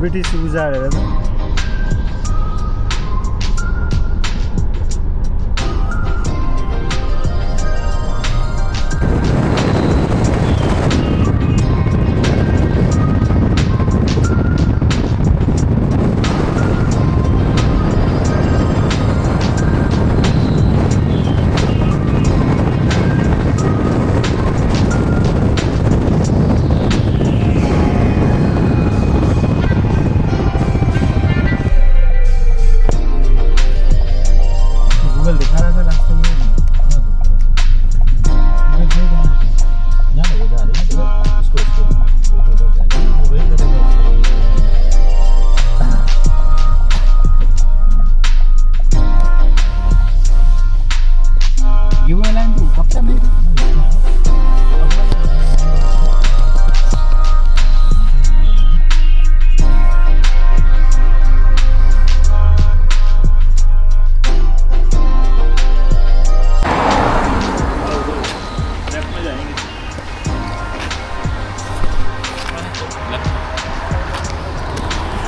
British गुजारेर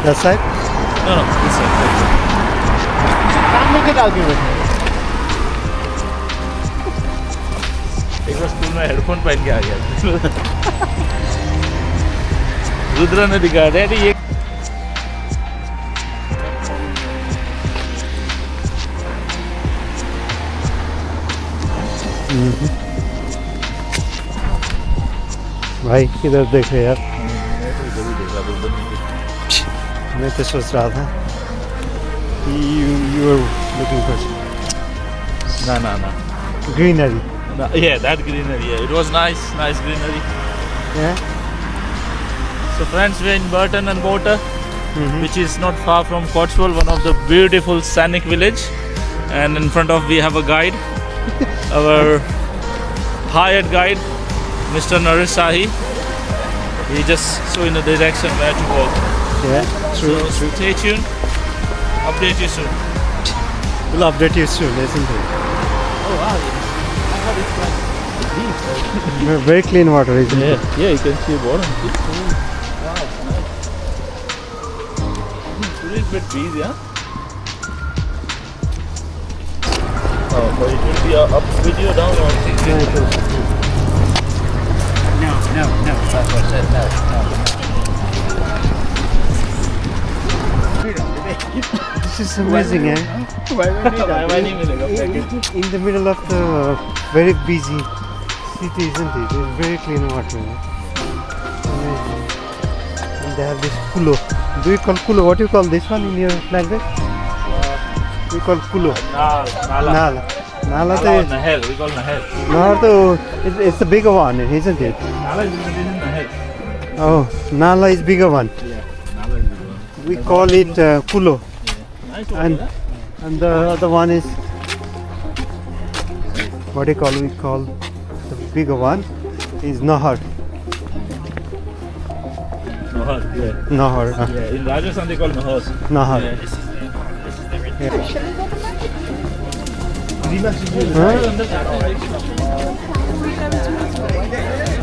That side? No, this side. सामने के डाल के बैठे एक बार स्कूल में हेडफोन पहन के आ गया रुद्र ने दिखा डैडी ये भाई किधर देख रहे यार मैं तो सोच रहा था you were looking for no greenery. Yeah, that greenery. Yeah, it was nice greenery. Yeah. So friends, we're in Bourton and Bourton, which is not far from Cotswolds, one of the beautiful scenic village. And in front of we have a guide, our hired guide, Mr. Naresh. He just showing the direction where to walk. Yeah, true. So stay tuned. Update you soon. We'll update you soon, isn't it? Oh wow! I thought it's like deep. Very clean water, isn't it? Yeah, you can see bottom. Wow, it's nice. It's a little bit busy, huh? Oh, but it will be up video down or No. That's what I said. No. This is amazing, eh? In the middle of the very busy city, isn't it? It's very clean water. Amazing. And they have this kulo. Do you call kulo? What do you call this one in your language? We call kulo. Nala. Nala We call Naresh. Nala it's the bigger one, isn't it? Nala is Naresh. Oh, Nala is bigger one. Yeah, Nala is bigger. We call it kulo. Nice And the other one is what do you call? We call the bigger one is Nahar. Nahar, yeah. Nahar. Yeah, in Rajasthan they call Nahar. Nahar. Yeah, this is the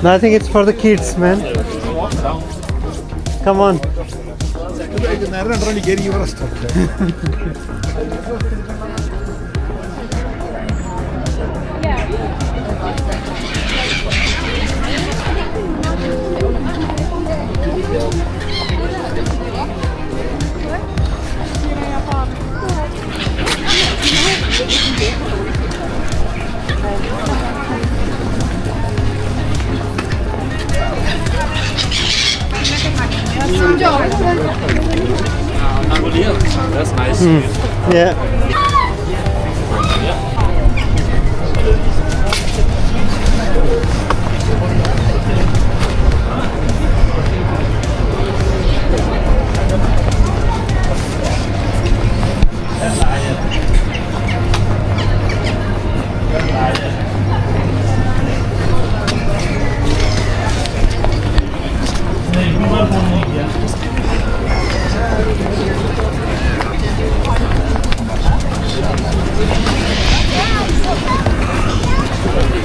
No, I think it's for the kids, man. Come on. That's nice. Yeah.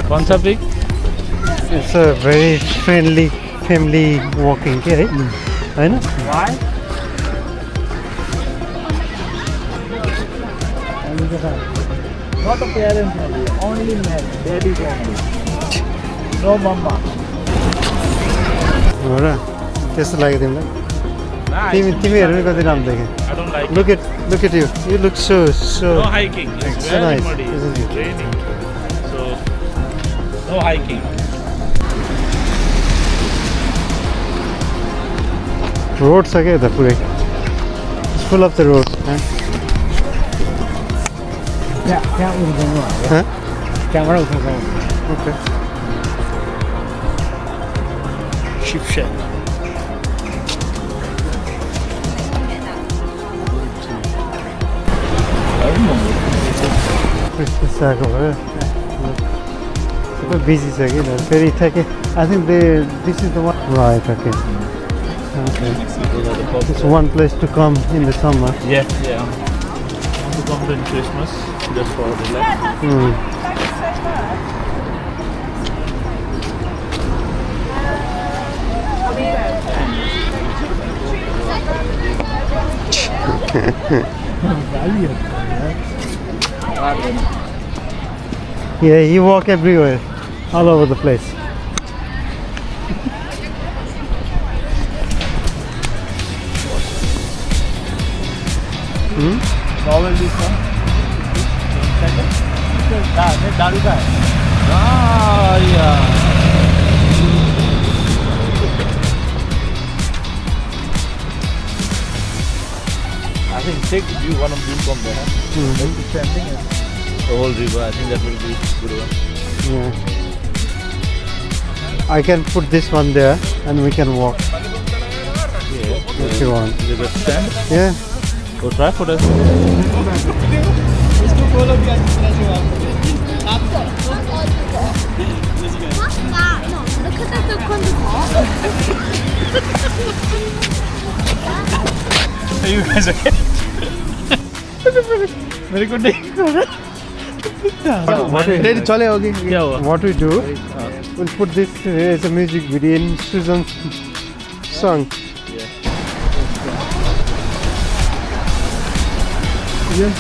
कौन सा pick? It's a very friendly family walking, right? है ना? Why? Not a parent only man, daddy only. No mama. हो र त्यस्तो लाग्यो तिमीलाई Nah, तिमी हेर्नु नि कति राम्रो देखेँ I don't like it. look at you look so No hiking. It's so very nice, muddy. isn't It's it? raining. So, no hiking. Road छ क्या यता पुरै It's full of the road त्यहाँ उठ्नु huh? त्यहाँबाट उठाउँछ Okay. Ship shack. I don't know. Christmas आएको भयो सबै बिजी छ कि फेरि ठ्याक्कै I think this is the one right okay. Okay. Those are the pubs. It's one place to come in the summer. Yeah. I want to come during Christmas just for relax. Yeah, you walk everywhere, all over the place. Novel this one. दारू का है yeah. I think take view one of view from there. Like the standing and the whole river. I think that will be good one. Yeah. I can put this one there and we can walk Yeah. if you want. Is it a stand? Yeah. Go try for us. No, look at the You guys okay? Very good day. What we do, we'll put this as a music video in Susan's song. Museum.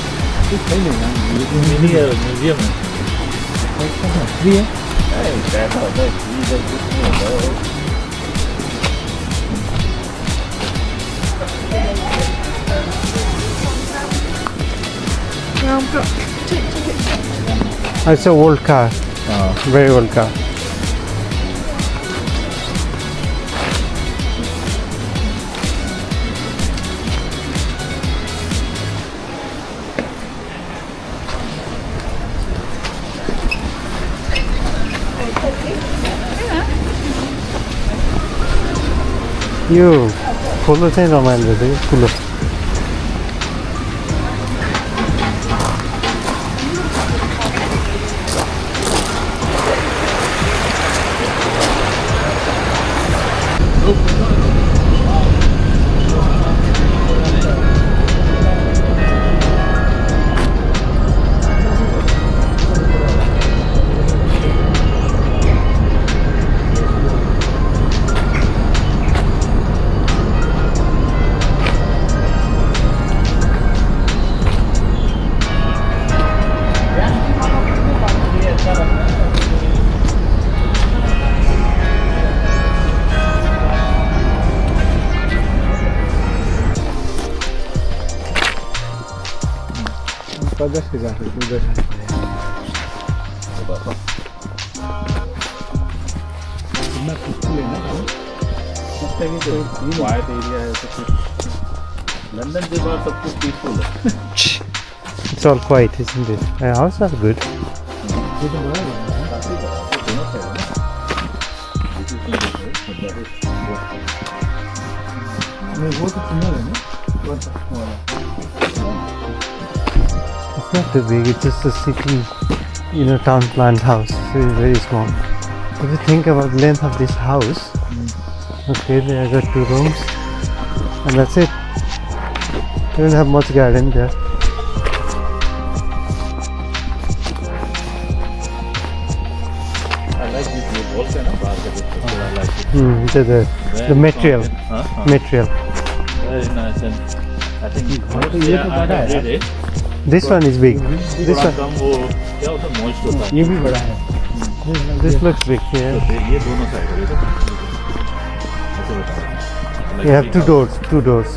It's an old car, very old car. यो खोलो चाहिँ रमाइलो थियो ठुलो Quiet area है तो London के बाद सब कुछ peaceful है. It's all quiet, isn't it? The houses are good. It's not too big, it's just a city, town planned house. It's very small. If you think about the length of this house, okay, there are 2 rooms, and that's it. You don't have much garden there. I like this walls है ना बाहर के देखो. I like it. The material. Huh? Material. Very nice and I think ये तो बड़ा है. read it. This one is big. This थोड़ा one. कम वो क्या होता है moist होता है ये भी बड़ा है This looks big. Yeah. तो ये दोनों साइड है ऐसे बता You have two doors. Two doors.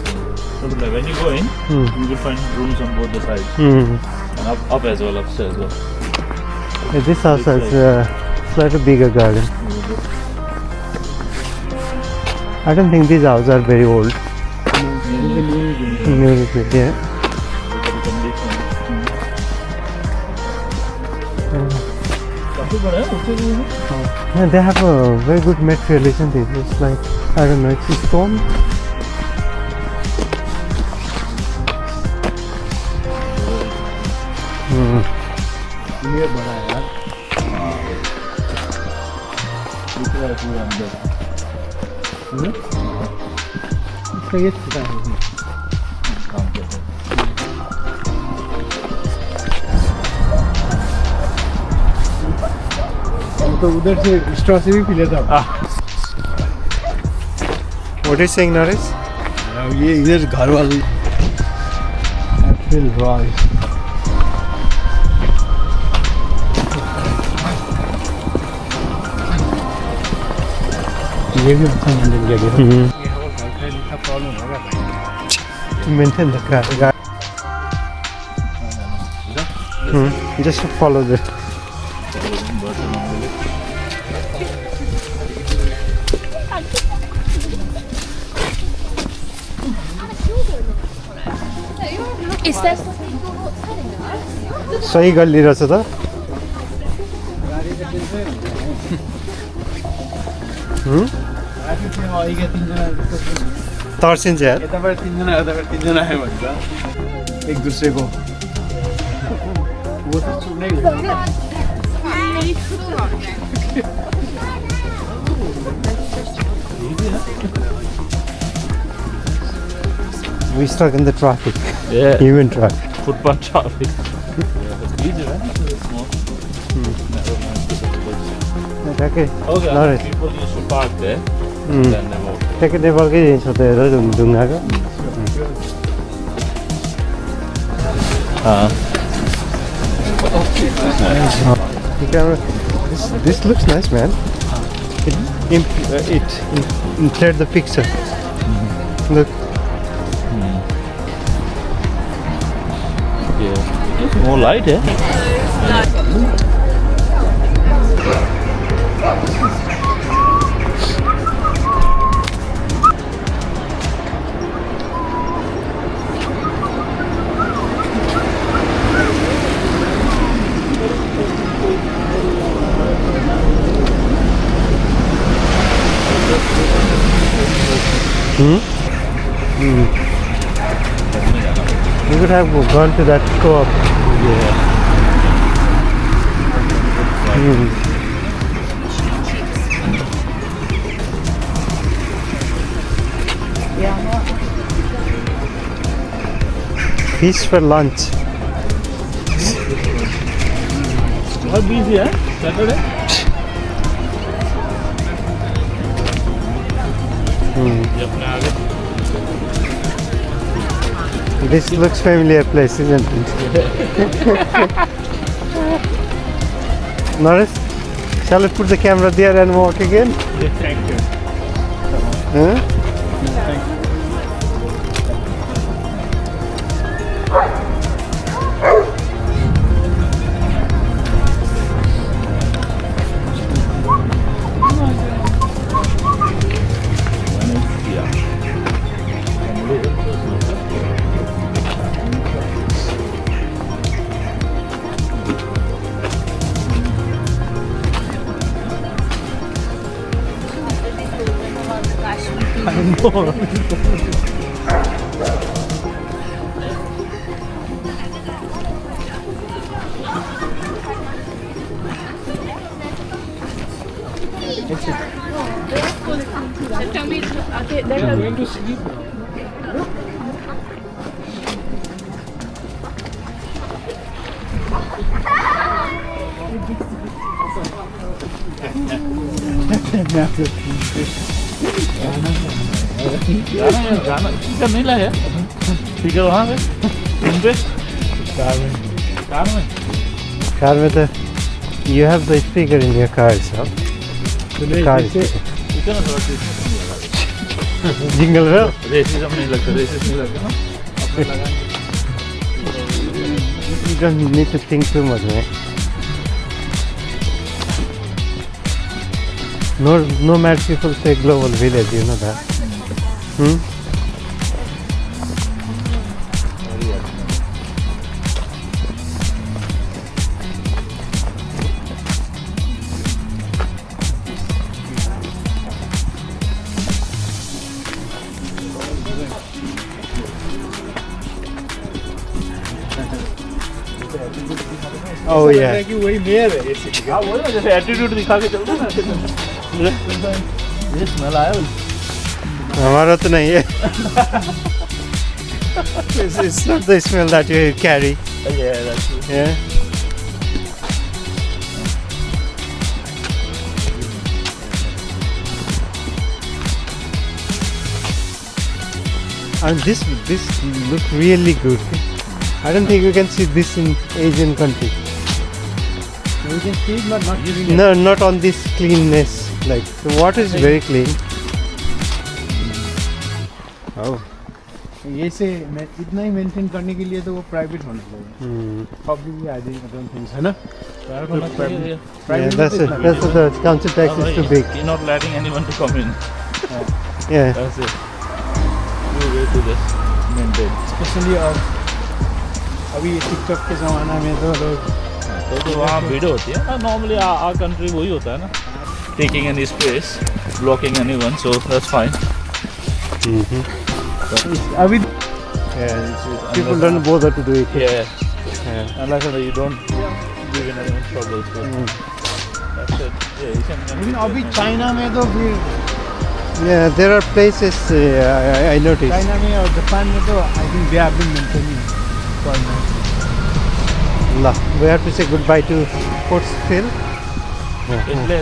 So when you go in, you will find rooms on both the sides and up as well, upstairs as well. Yeah, this house has slightly bigger garden. I don't think these houses are very old. New built, yeah. काफी बड़ा है ऊंचे भी है Yeah, they have a very good material, isn't it? It's like, I don't know, it's stone. ये बड़ा है यार दिख रहा है पूरा अंदर इसका ये छोटा है काम करते हैं वो तो उधर से स्ट्रॉ से भी पी लेता हूँ What are you saying, Naresh? ये इधर घर वाले एप्पल रॉय ये भी अच्छा मेंटेन किया गया है ये हमारा गर्लफ्रेंड का प्रॉब्लम होगा भाई To maintain the car. Just to follow the. Is there something you're telling us? सही गल्ली रहेछ त तर्सिन्छ यार यताबाट तीनजना यताबाट तीनजना आयो भन्छ एक दूसरेको वो तो सुन्नै We stuck in the traffic. Yeah. Human traffic. Footpath traffic. Easy, right? Small. Okay. Okay. Naresh. People used to park there. Then they walk. Take it नेपालकै जिनिस हो त हेर ढुङ्गाको This looks nice, man. It cleared the picture. Look. Yeah. It's more light, eh? You could have gone to that co-op. Yeah. Fish for lunch. How busy, eh? Saturday? ये अपने आगे This looks familiar place, isn't it? Naresh, shall I put the camera there and walk again? Thank you. Huh? They're going to sleep. गाना speaker नहीं लाया speaker वहाँ पे room पे car में कार में तो you have the speaker in your car itself. Car इतना थोड़ा jingle bell. रेसिज्म नहीं लगता ना अपने लगा You don't need to think too much, man. No mad people say global village, you know that. Oh yeah. कि वही mayor है ये सिटी का। हाँ वही ना जैसे एटीट्यूड दिखा के चलते ना ये स्मेल आया हमारा तो नहीं है. It's not the smell that you carry. Yeah, that's it. Yeah. And this look really good. I don't think we can see this in Asian country. We can see it, but not clean. No, not on this cleanness. Like the water is very clean. Oh. ये से इतना ही maintain करने के लिए तो वो private होना चाहिए. पब्लिक भी आ जाएगी, I don't think, है ना? Yeah, that's it. That's the council tax is too big. You're not letting anyone to come in. Yeah. That's it. You way to just maintain. Especially अभी TikTok के ज़माना में तो लोग तो वहाँ भीड़ होती है ना. Normally our country वही होता है ना. Taking any space, blocking anyone, so that's fine. अभी Yeah. People don't bother to do it. Yeah. Yeah. Unless you don't give in anyone trouble. So that's it. Yeah, you can. लेकिन अभी China में तो फिर Yeah, there are places I noticed. China में और Japan में तो I think they have been maintaining. Allah, we have to say goodbye to Cotswolds.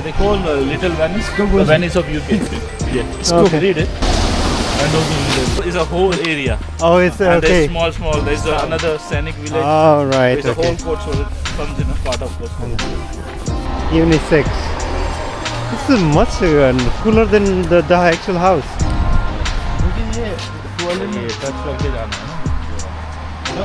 They call Little Venice the Venice of UK. Yeah. It's Okay. Read it. And it's a whole area. Oh, it's And okay. there's small. There's another scenic village. All right. There's a Okay. whole Cotswold comes in a part of Cotswold. Unisex. This is much cooler than the actual house. लेकिन ये ये touch करके जाना है ना.